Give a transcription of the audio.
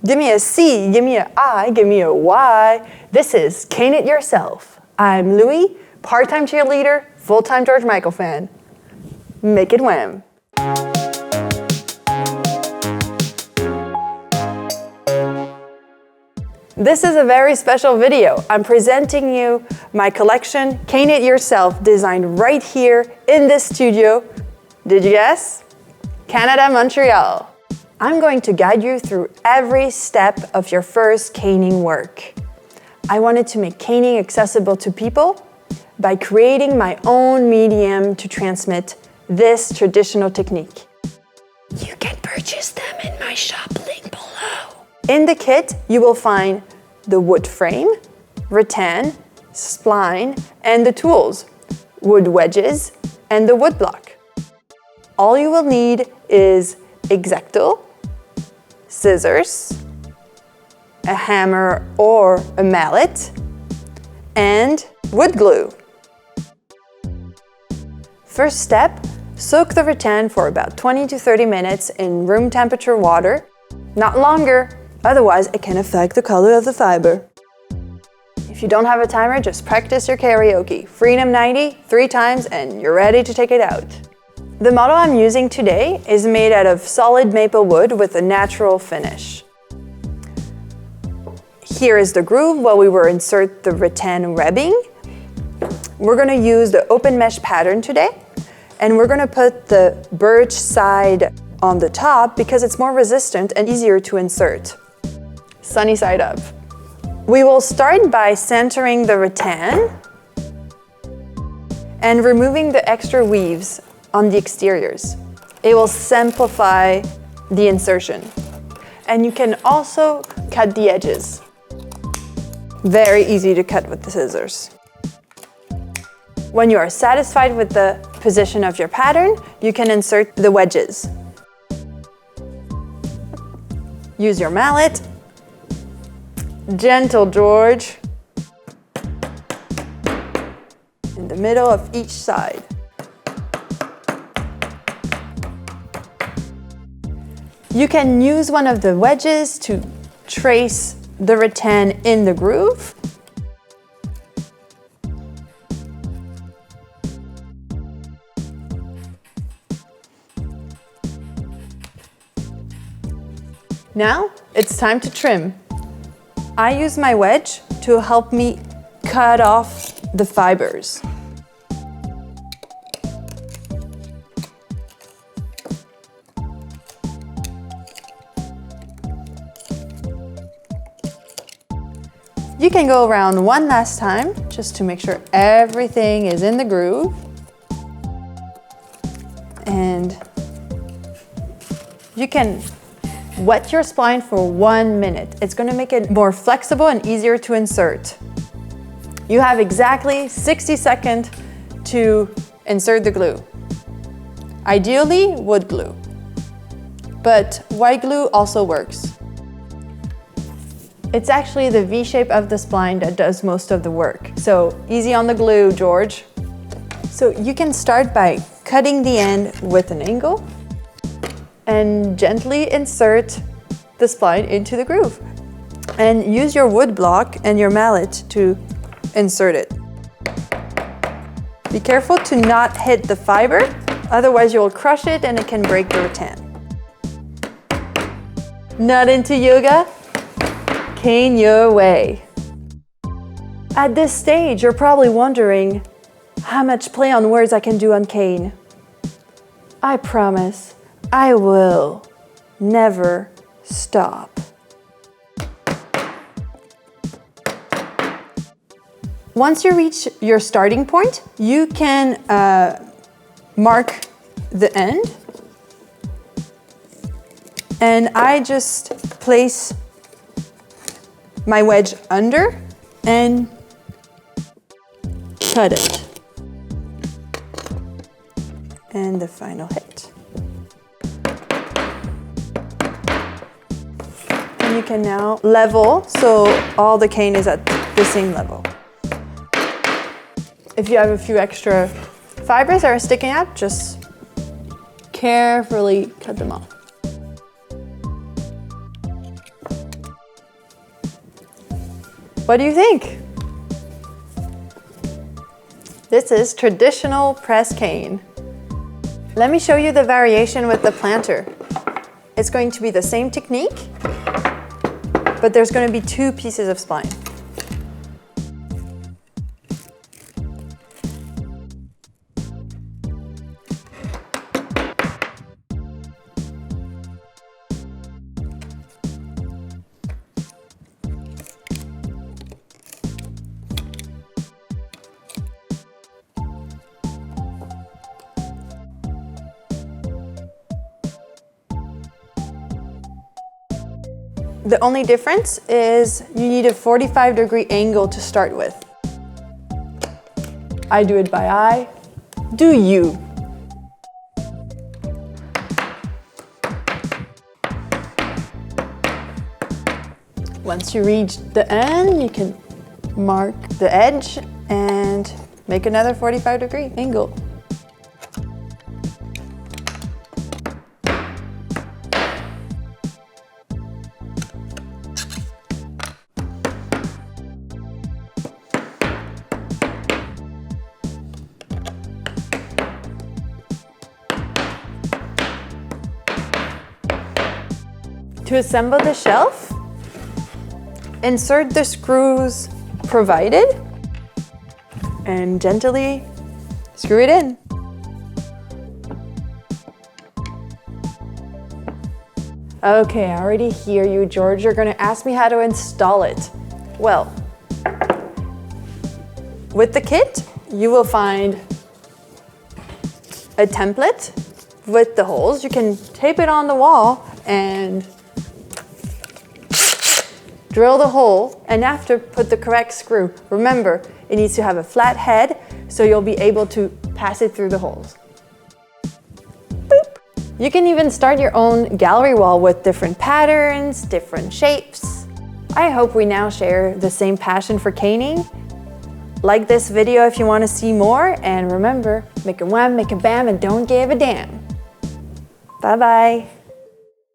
Give me a C, give me an I, give me a Y. This is Cane It Yourself. I'm Louie, part-time cheerleader, full-time George Michael fan. Make it wham. This is a very special video. I'm presenting you my collection, Cane It Yourself, designed right here in this studio. Did you guess? Canada, Montreal. I'm going to guide you through every step of your first caning work. I wanted to make caning accessible to people by creating my own medium to transmit this traditional technique. You can purchase them in my shop link below. In the kit, you will find the wood frame, rattan, spline, and the tools, wood wedges, and the wood block. All you will need is X-Acto, scissors, a hammer or a mallet, and wood glue. First step, soak the rattan for about 20 to 30 minutes in room temperature water, not longer, otherwise it can affect the color of the fiber. If you don't have a timer, just practice your karaoke. Freedom 90 3 times and you're ready to take it out. The model I'm using today is made out of solid maple wood with a natural finish. Here is the groove where we will insert the rattan webbing. We're going to use the open mesh pattern today, and we're going to put the birch side on the top because it's more resistant and easier to insert. Sunny side up. We will start by centering the rattan and removing the extra weaves on the exteriors. It will simplify the insertion. And you can also cut the edges. Very easy to cut with the scissors. When you are satisfied with the position of your pattern, you can insert the wedges. Use your mallet. Gentle, George. In the middle of each side. You can use one of the wedges to trace the rattan in the groove. Now it's time to trim. I use my wedge to help me cut off the fibers. You can go around one last time just to make sure everything is in the groove. And you can wet your spline for 1 minute. It's going to make it more flexible and easier to insert. You have exactly 60 seconds to insert the glue. Ideally, wood glue, but white glue also works. It's actually the V shape of the spline that does most of the work. So easy on the glue, George. So you can start by cutting the end with an angle and gently insert the spline into the groove. And use your wood block and your mallet to insert it. Be careful to not hit the fiber, otherwise you'll crush it and it can break the rattan. Not into yoga? Cane your way. At this stage, you're probably wondering how much play on words I can do on cane. I promise, I will never stop. Once you reach your starting point, you can mark the end. And I just place my wedge under and cut it. And the final hit. And you can now level so all the cane is at the same level. If you have a few extra fibers that are sticking out, just carefully cut them off. What do you think? This is traditional press cane. Let me show you the variation with the planter. It's going to be the same technique, but there's going to be 2 pieces of spline. The only difference is you need a 45-degree angle to start with. I do it by eye. Do you? Once you reach the end, you can mark the edge and make another 45-degree angle. To assemble the shelf, insert the screws provided and gently screw it in. Okay, I already hear you, George. You're going to ask me how to install it. Well, with the kit, you will find a template with the holes. You can tape it on the wall and drill the hole, and after, put the correct screw. Remember, it needs to have a flat head so you'll be able to pass it through the holes. Boop. You can even start your own gallery wall with different patterns, different shapes. I hope we now share the same passion for caning. Like this video if you want to see more, and remember, make a wham, make a bam, and don't give a damn. Bye-bye.